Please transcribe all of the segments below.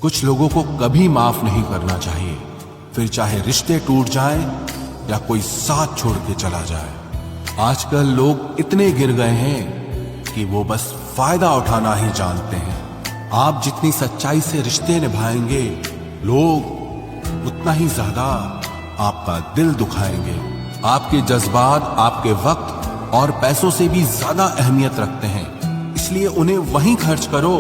कुछ लोगों को कभी माफ नहीं करना चाहिए, फिर चाहे रिश्ते टूट जाएं या कोई साथ छोड़ के चला जाए। आजकल लोग इतने गिर गए हैं कि वो बस फायदा उठाना ही जानते हैं। आप जितनी सच्चाई से रिश्ते निभाएंगे, लोग उतना ही ज्यादा आपका दिल दुखाएंगे। आपके जज्बात आपके वक्त और पैसों से भी ज्यादा अहमियत रखते हैं, इसलिए उन्हें वहीं खर्च करो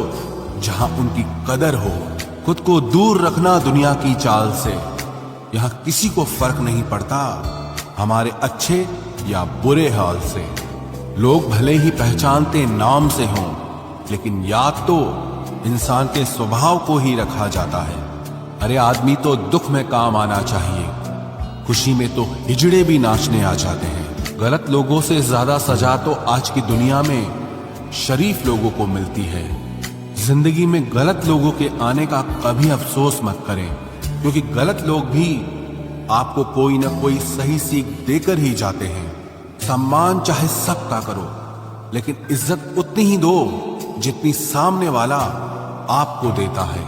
जहां उनकी कदर हो। खुद को दूर रखना दुनिया की चाल से। यहां किसी को फर्क नहीं पड़ता हमारे अच्छे या बुरे हाल से। लोग भले ही पहचानते नाम से हों, लेकिन याद तो इंसान के स्वभाव को ही रखा जाता है। अरे आदमी तो दुख में काम आना चाहिए, खुशी में तो हिजड़े भी नाचने आ जाते हैं। गलत लोगों से ज्यादा सजा तो आज की दुनिया में शरीफ लोगों को मिलती है। जिंदगी में गलत लोगों के आने का कभी अफसोस मत करें, क्योंकि गलत लोग भी आपको कोई ना कोई सही सीख देकर ही जाते हैं। सम्मान चाहे सबका करो, लेकिन इज्जत उतनी ही दो जितनी सामने वाला आपको देता है।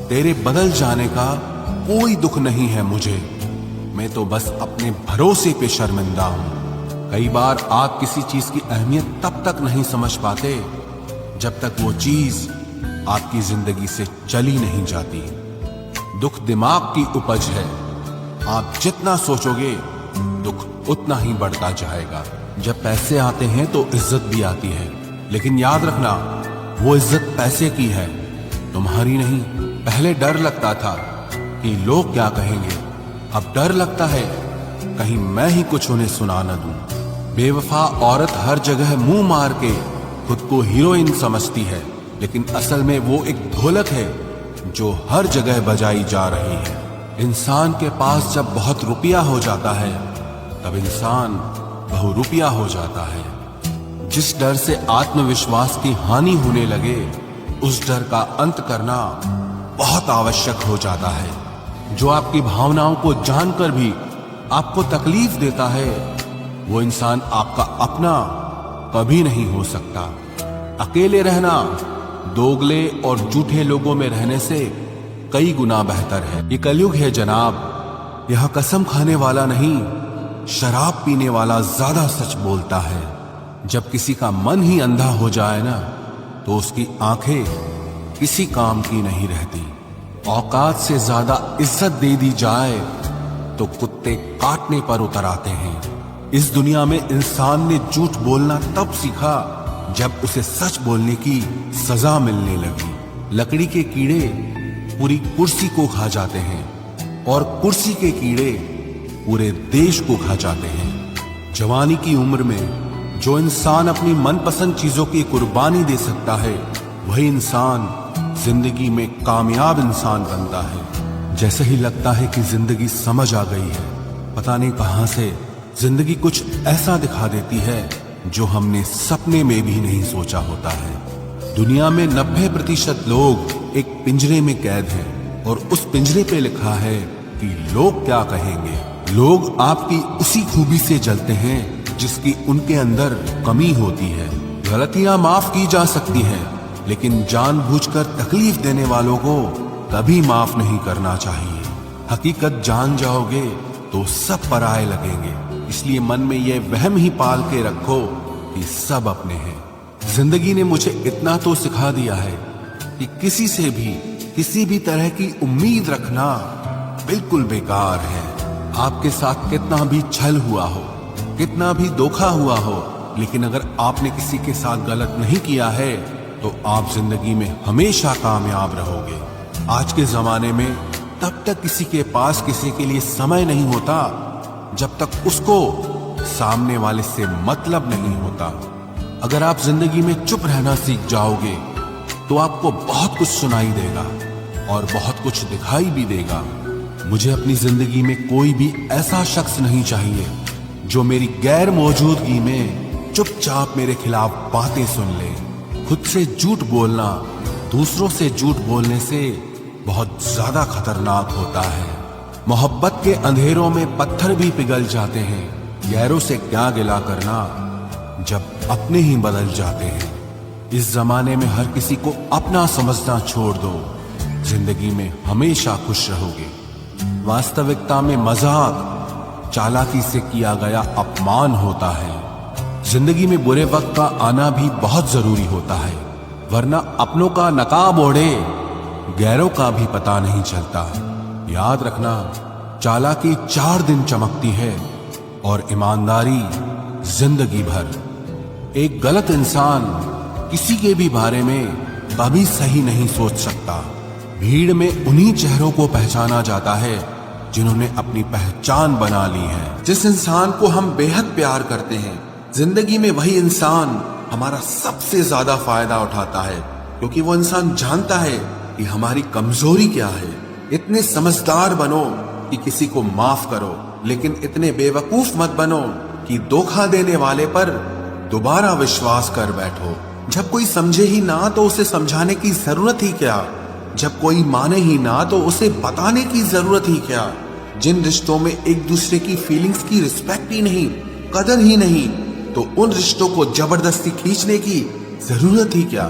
तेरे बदल जाने का कोई दुख नहीं है मुझे, मैं तो बस अपने भरोसे पे शर्मिंदा हूं। कई बार आप किसी चीज की अहमियत तब तक नहीं समझ पाते जब तक वो चीज आपकी जिंदगी से चली नहीं जाती। दुख दिमाग की उपज है, आप जितना सोचोगे दुख उतना ही बढ़ता जाएगा। जब पैसे आते हैं तो इज्जत भी आती है, लेकिन याद रखना वो इज्जत पैसे की है, तुम्हारी नहीं। पहले डर लगता था कि लोग क्या कहेंगे, अब डर लगता है कहीं मैं ही कुछ उन्हें सुना न दूं। बेवफा औरत हर जगह मुंह मार के खुद को हीरोइन समझती है, लेकिन असल में वो एक ढोलक है जो हर जगह बजाई जा रही है। इंसान के पास जब बहुत रुपया हो जाता है, तब इंसान बहुरुपया हो जाता है। जिस डर से आत्मविश्वास की हानि होने लगे, उस डर का अंत करना बहुत आवश्यक हो जाता है। जो आपकी भावनाओं को जानकर भी आपको तकलीफ देता है, वो इंसान आपका अपना कभी नहीं हो सकता। अकेले रहना दोगले और झूठे लोगों में रहने से कई गुना बेहतर है। ये कलयुग है जनाब, यह कसम खाने वाला नहीं, शराब पीने वाला ज्यादा सच बोलता है। जब किसी का मन ही अंधा हो जाए ना, तो उसकी आंखें किसी काम की नहीं रहती। औकात से ज्यादा इज्जत दे दी जाए तो कुत्ते काटने पर उतर आते हैं। इस दुनिया में इंसान ने झूठ बोलना तब सीखा जब उसे सच बोलने की सजा मिलने लगी। लकड़ी के कीड़े पूरी कुर्सी को खा जाते हैं और कुर्सी के कीड़े पूरे देश को खा जाते हैं। जवानी की उम्र में जो इंसान अपनी मनपसंद चीजों की कुर्बानी दे सकता है, वही इंसान जिंदगी में कामयाब इंसान बनता है। जैसे ही लगता है कि जिंदगी समझ आ गई है, पता नहीं कहां से जिंदगी कुछ ऐसा दिखा देती है जो हमने सपने में भी नहीं सोचा होता है। दुनिया में 90% लोग एक पिंजरे में कैद हैं, और उस पिंजरे पे लिखा है कि लोग क्या कहेंगे। लोग आपकी उसी खूबी से जलते हैं जिसकी उनके अंदर कमी होती है। गलतियां माफ की जा सकती हैं, लेकिन जानबूझकर तकलीफ देने वालों को कभी माफ नहीं करना चाहिए। हकीकत जान जाओगे तो सब पराये लगेंगे, इसलिए मन में ये वहम ही पाल के रखो कि सब अपने हैं। जिंदगी ने मुझे इतना तो सिखा दिया है कि किसी से भी किसी भी तरह की उम्मीद रखना बिल्कुल बेकार है। आपके साथ कितना भी छल हुआ हो, कितना भी धोखा हुआ हो, लेकिन अगर आपने किसी के साथ गलत नहीं किया है तो आप जिंदगी में हमेशा कामयाब रहोगे। आज के जमाने में तब तक किसी के पास किसी के लिए समय नहीं होता जब तक उसको सामने वाले से मतलब नहीं होता। अगर आप जिंदगी में चुप रहना सीख जाओगे तो आपको बहुत कुछ सुनाई देगा और बहुत कुछ दिखाई भी देगा। मुझे अपनी जिंदगी में कोई भी ऐसा शख्स नहीं चाहिए जो मेरी गैर मौजूदगी में चुपचाप मेरे खिलाफ बातें सुन ले। खुद से झूठ बोलना दूसरों से झूठ बोलने से बहुत ज्यादा खतरनाक होता है। मोहब्बत के अंधेरों में पत्थर भी पिघल जाते हैं, गैरों से क्या गिला करना जब अपने ही बदल जाते हैं। इस जमाने में हर किसी को अपना समझना छोड़ दो। जिंदगी में हमेशा खुश रहोगे। वास्तविकता में मजाक, चालाकी से किया गया अपमान होता है। जिंदगी में बुरे वक्त का आना भी बहुत जरूरी होता है, वरना अपनों का नकाब ओढ़े गैरों का भी पता नहीं चलता। याद रखना, चालाकी 4 दिन चमकती है और ईमानदारी जिंदगी भर। एक गलत इंसान किसी के भी बारे में कभी सही नहीं सोच सकता। भीड़ में उन्हीं चेहरों को पहचाना जाता है जिन्होंने अपनी पहचान बना ली है। जिस इंसान को हम बेहद प्यार करते हैं, जिंदगी में वही इंसान हमारा सबसे ज्यादा फायदा उठाता है, क्योंकि वो इंसान जानता है कि हमारी कमजोरी क्या है। इतने समझदार बनो कि किसी को माफ करो, लेकिन इतने बेवकूफ मत बनो कि धोखा देने वाले पर दोबारा विश्वास कर बैठो। जब कोई समझे ही ना तो उसे समझाने की जरूरत ही क्या। जब कोई माने ही ना तो उसे बताने की जरूरत ही क्या। जिन रिश्तों में एक दूसरे की फीलिंग्स की रिस्पेक्ट ही नहीं, कदर ही नहीं, तो उन रिश्तों को जबरदस्ती खींचने की जरूरत ही क्या।